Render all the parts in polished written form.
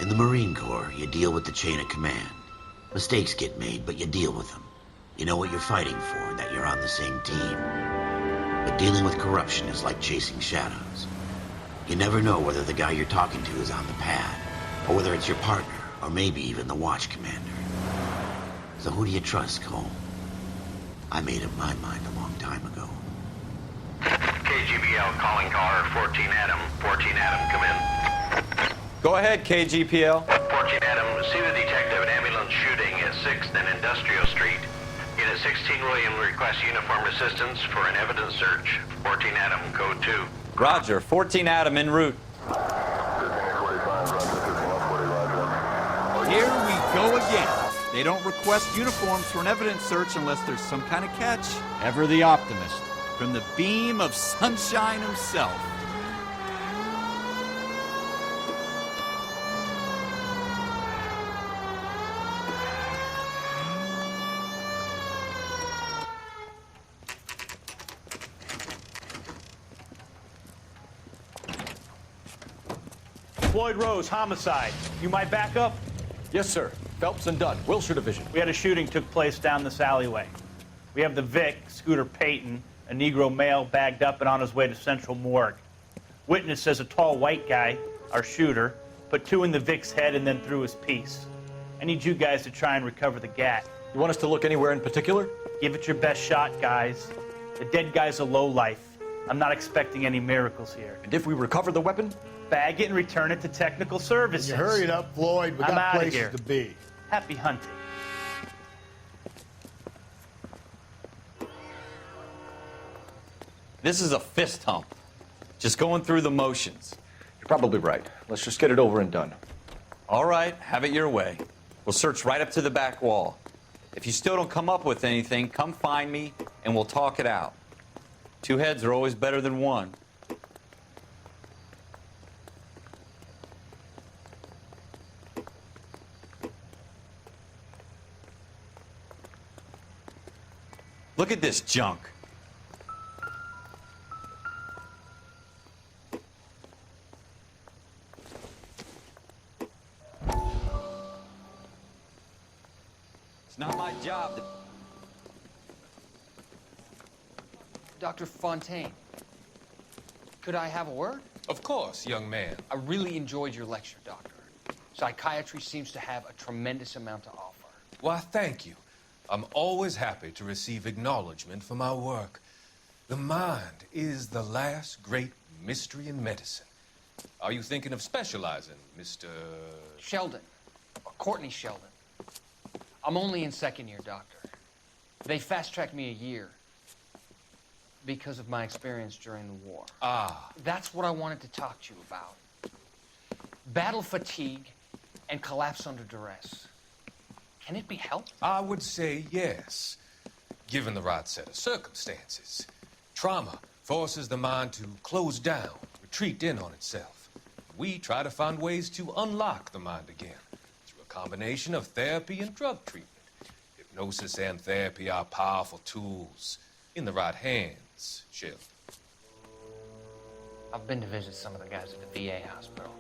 In the Marine Corps, you deal with the chain of command. Mistakes get made, but you deal with them. You know what you're fighting for and that you're on the same team. But dealing with corruption is like chasing shadows. You never know whether the guy you're talking to is on the pad, or whether it's your partner, or maybe even the watch commander. So who do you trust, Cole? I made up my mind a long time ago. KGBL calling caller 14 Adam. 14 Adam, come in. Go ahead, KGPL. 14 Adam, see the detective at ambulance shooting at 6th and Industrial Street. Unit 16 William requests uniformed assistance for an evidence search. 14 Adam, code 2. Roger, 14 Adam en route. Here we go again. They don't request uniforms for an evidence search unless there's some kind of catch. Ever the optimist. From the beam of sunshine himself. Floyd Rose, homicide. You might back up? Yes, sir. Phelps and Dunn, Wilshire Division. We had a shooting took place down this alleyway. We have the Vic, Scooter Payton, a Negro male bagged up and on his way to Central Morgue. Witness says a tall white guy, our shooter, put 2 in the Vic's head and then threw his piece. I need you guys to try and recover the gat. You want us to look anywhere in particular? Give it your best shot, guys. The dead guy's a lowlife. I'm not expecting any miracles here. And if we recover the weapon? Bag it and return it to technical services. You hurry it up, Floyd. We I'm got outta places here. to be. Happy hunting. This is a fist hump. Just going through the motions. You're probably right. Let's just get it over and done. All right, have it your way. We'll search right up to the back wall. If you still don't come up with anything, come find me and we'll talk it out. 2 heads are always better than 1. Look at this junk. It's not my job to... Dr. Fontaine, could I have a word? Of course, young man. I really enjoyed your lecture, Doctor. Psychiatry seems to have a tremendous amount to offer. Why, thank you. I'm always happy to receive acknowledgement for my work. The mind is the last great mystery in medicine. Are you thinking of specializing, Mr. Sheldon, or Courtney Sheldon. I'm only in 2nd year, Doctor. They fast-tracked me a year because of my experience during the war. Ah. That's what I wanted to talk to you about. Battle fatigue and collapse under duress. Can it be helped? I would say yes, given the right set of circumstances. Trauma forces the mind to close down, retreat in on itself. We try to find ways to unlock the mind again through a combination of therapy and drug treatment. Hypnosis and therapy are powerful tools in the right hands, Sheldon. I've been to visit some of the guys at the VA hospital.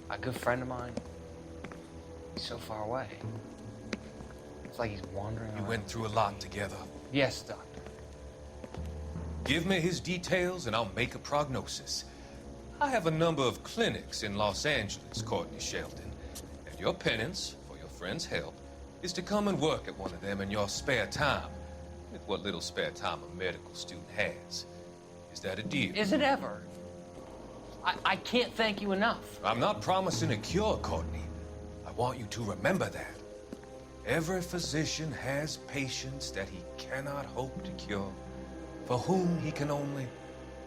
A good friend of mine, he's so far away. It's like he's wandering You around. went through a lot together. Yes, Doctor. Give me his details and I'll make a prognosis. I have a number of clinics in Los Angeles, Courtney Sheldon. And your penance, for your friend's help, is to come and work at one of them in your spare time. With what little spare time a medical student has. Is that a deal? Is it ever? I can't thank you enough. I'm not promising a cure, Courtney. I want you to remember that. Every physician has patients that he cannot hope to cure, for whom he can only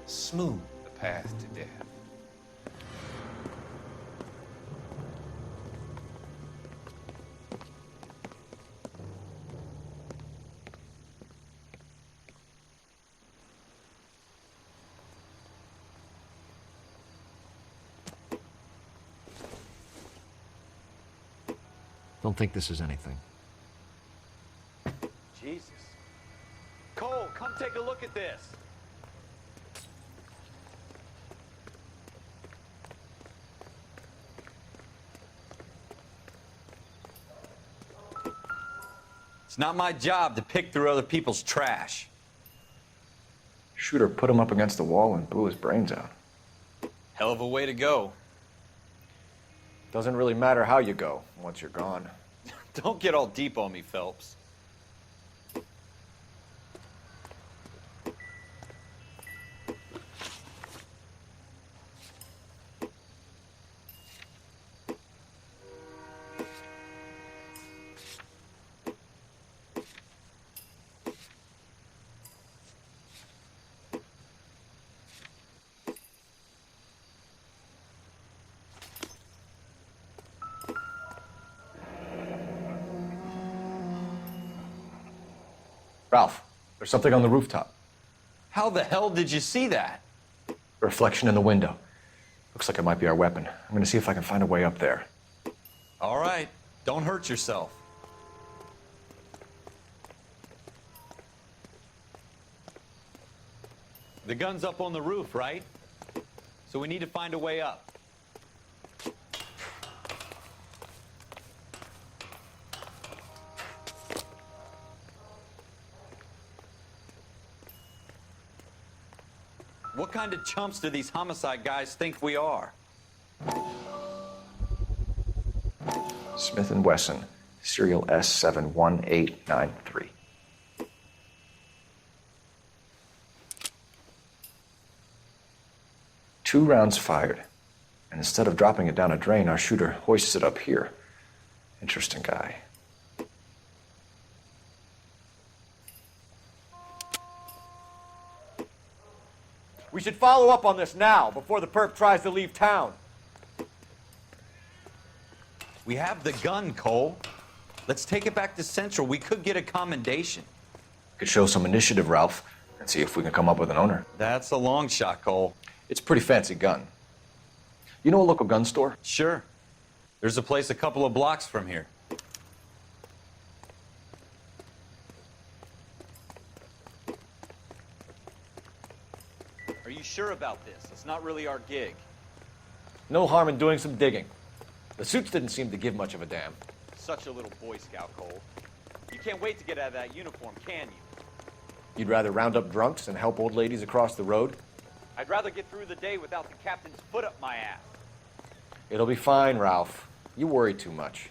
smooth the path to death. Don't think this is anything. Jesus. Cole, come take a look at this. It's not my job to pick through other people's trash. Shooter put him up against the wall and blew his brains out. Hell of a way to go. Doesn't really matter how you go once you're gone. Don't get all deep on me, Phelps. Ralph, there's something on the rooftop. How the hell did you see that? A reflection in the window. Looks like it might be our weapon. I'm gonna see if I can find a way up there. All right, don't hurt yourself. The gun's up on the roof, right? So we need to find a way up. What kind of chumps do these homicide guys think we are? Smith & Wesson, serial S71893. Two rounds fired, and instead of dropping it down a drain, our shooter hoists it up here. Interesting guy. We should follow up on this now, before the perp tries to leave town. We have the gun, Cole. Let's take it back to Central. We could get a commendation. Could show some initiative, Ralph, and see if we can come up with an owner. That's a long shot, Cole. It's a pretty fancy gun. You know a local gun store? Sure. There's a place a couple of blocks from here. Are you sure about this? It's not really our gig. No harm in doing some digging. The suits didn't seem to give much of a damn. Such a little Boy Scout, Cole. You can't wait to get out of that uniform, can you? You'd rather round up drunks than help old ladies across the road? I'd rather get through the day without the captain's foot up my ass. It'll be fine, Ralph. You worry too much.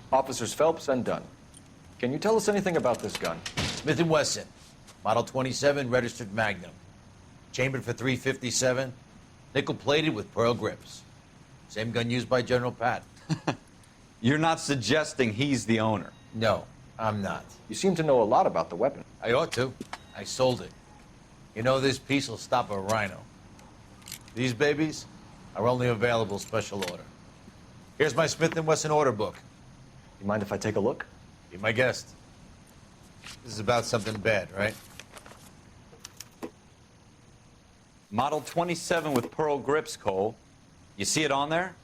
Officers Phelps and Dunn. Can you tell us anything about this gun? Smith & Wesson, Model 27, registered Magnum. Chambered for .357, nickel-plated with pearl grips. Same gun used by General Patton. You're not suggesting he's the owner? No, I'm not. You seem to know a lot about the weapon. I ought to. I sold it. You know, this piece will stop a rhino. These babies are only available special order. Here's my Smith & Wesson order book. You mind if I take a look? Be my guest. This is about something bad, right? Model 27 with pearl grips, Cole. You see it on there?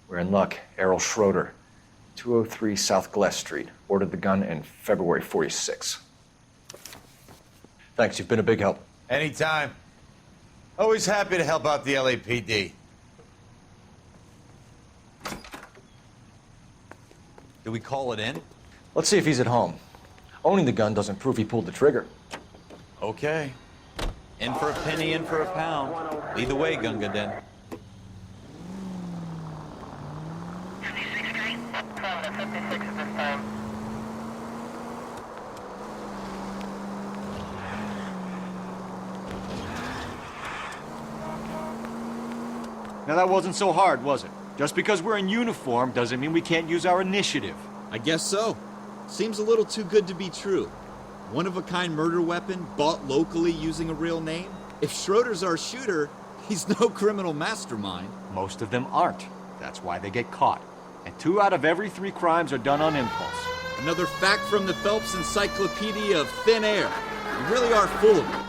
We're in luck. Errol Schroeder, 203 South Glass Street. Ordered the gun in February 46. Thanks, you've been a big help. Anytime. Always happy to help out the LAPD. Do we call it in? Let's see if he's at home. Owning the gun doesn't prove he pulled the trigger. Okay. In for a penny, in for a pound. Lead the way, Gunga Den. Now that wasn't so hard, was it? Just because we're in uniform doesn't mean we can't use our initiative. I guess so. Seems a little too good to be true. One-of-a-kind murder weapon bought locally using a real name? If Schroeder's our shooter, he's no criminal mastermind. Most of them aren't. That's why they get caught. And 2 out of every 3 crimes are done on impulse. Another fact from the Phelps Encyclopedia of Thin Air. You really are full of it.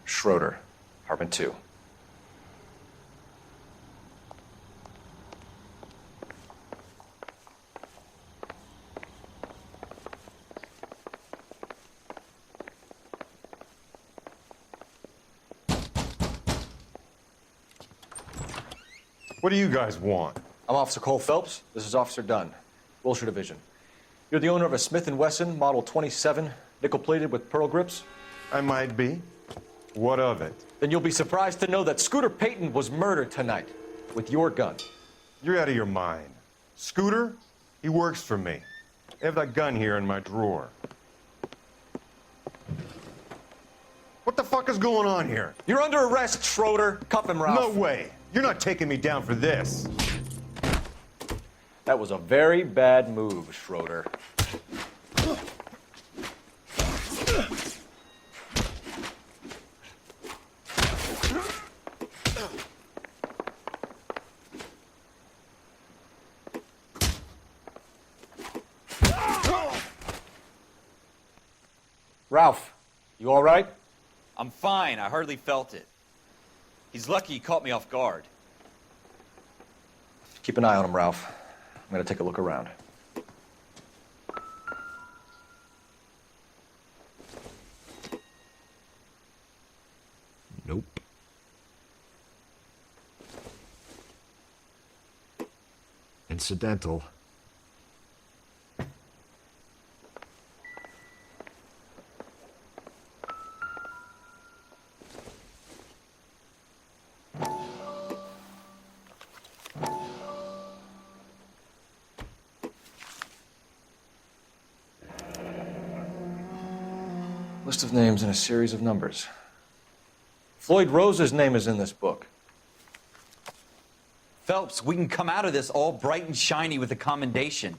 Schroeder, apartment 2. What do you guys want? I'm Officer Cole Phelps. This is Officer Dunn, Wilshire Division. You're the owner of a Smith & Wesson Model 27, nickel-plated with pearl grips? I might be. What of it? Then you'll be surprised to know that Scooter Payton was murdered tonight with your gun. You're out of your mind. Scooter? He works for me. I have that gun here in my drawer. What the fuck is going on here? You're under arrest, Schroeder. Cuff him, Ralph. No way. You're not taking me down for this. That was a very bad move, Schroeder. Ralph, you all right? I'm fine. I hardly felt it. He's lucky he caught me off guard. Keep an eye on him, Ralph. I'm gonna take a look around. Nope. Incidental. List of names and a series of numbers. Floyd Rose's name is in this book. Phelps, we can come out of this all bright and shiny with a commendation,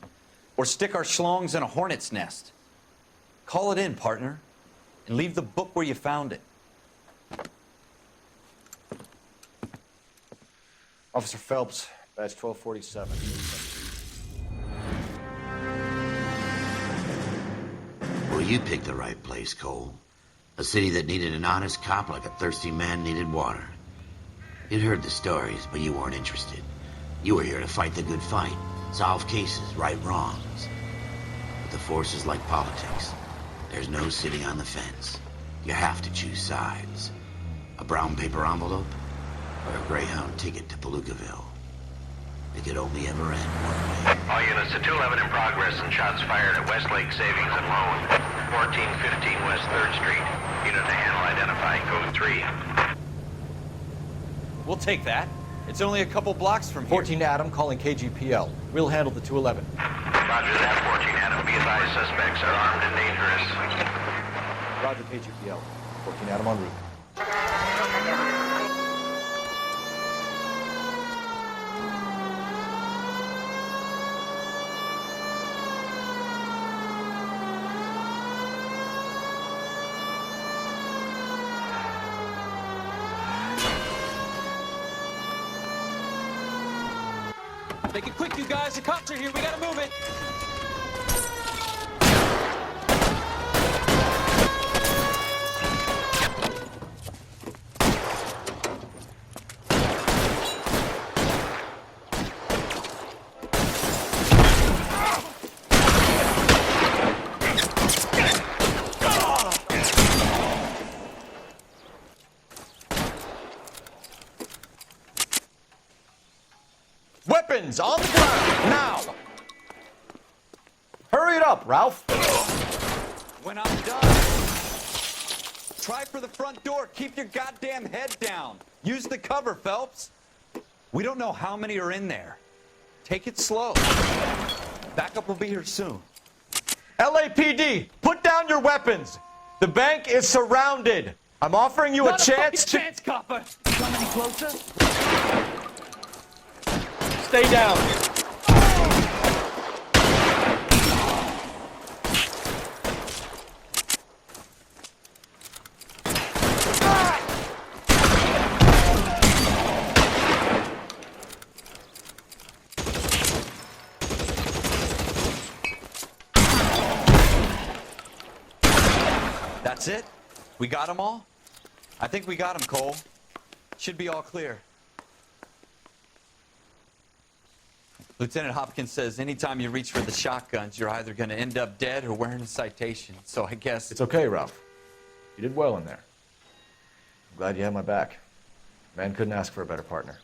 or stick our schlongs in a hornet's nest. Call it in, partner, and leave the book where you found it. Officer Phelps, badge 1247. Well, you picked the right place, Cole. A city that needed an honest cop like a thirsty man needed water. You'd heard the stories, but you weren't interested. You were here to fight the good fight, solve cases, right wrongs. But the force is like politics. There's no sitting on the fence. You have to choose sides. A brown paper envelope or a Greyhound ticket to Palookaville. It could only ever end one way. All units to 211 in progress and shots fired at Westlake Savings and Loan, 1415 West 3rd Street. Unit to handle identify, code 3. We'll take that. It's only a couple blocks from here. 14 Adam calling KGPL. We'll handle the 211. Roger that, 14 Adam. Be advised, suspects are armed and dangerous. Roger KGPL. 14 Adam en route. Make it quick, you guys. The cops are here. We gotta move it. Weapons on the ground, now! Hurry it up, Ralph. When I'm done, try for the front door. Keep your goddamn head down. Use the cover, Phelps. We don't know how many are in there. Take it slow. Backup will be here soon. LAPD, put down your weapons. The bank is surrounded. I'm offering you a chance to... chance, copper. Come any closer? Stay down. That's it? We got them all? I think we got them, Cole. Should be all clear. Lieutenant Hopkins says anytime you reach for the shotguns, you're either going to end up dead or wearing a citation. So I guess... It's okay, Ralph. You did well in there. I'm glad you had my back. Man couldn't ask for a better partner.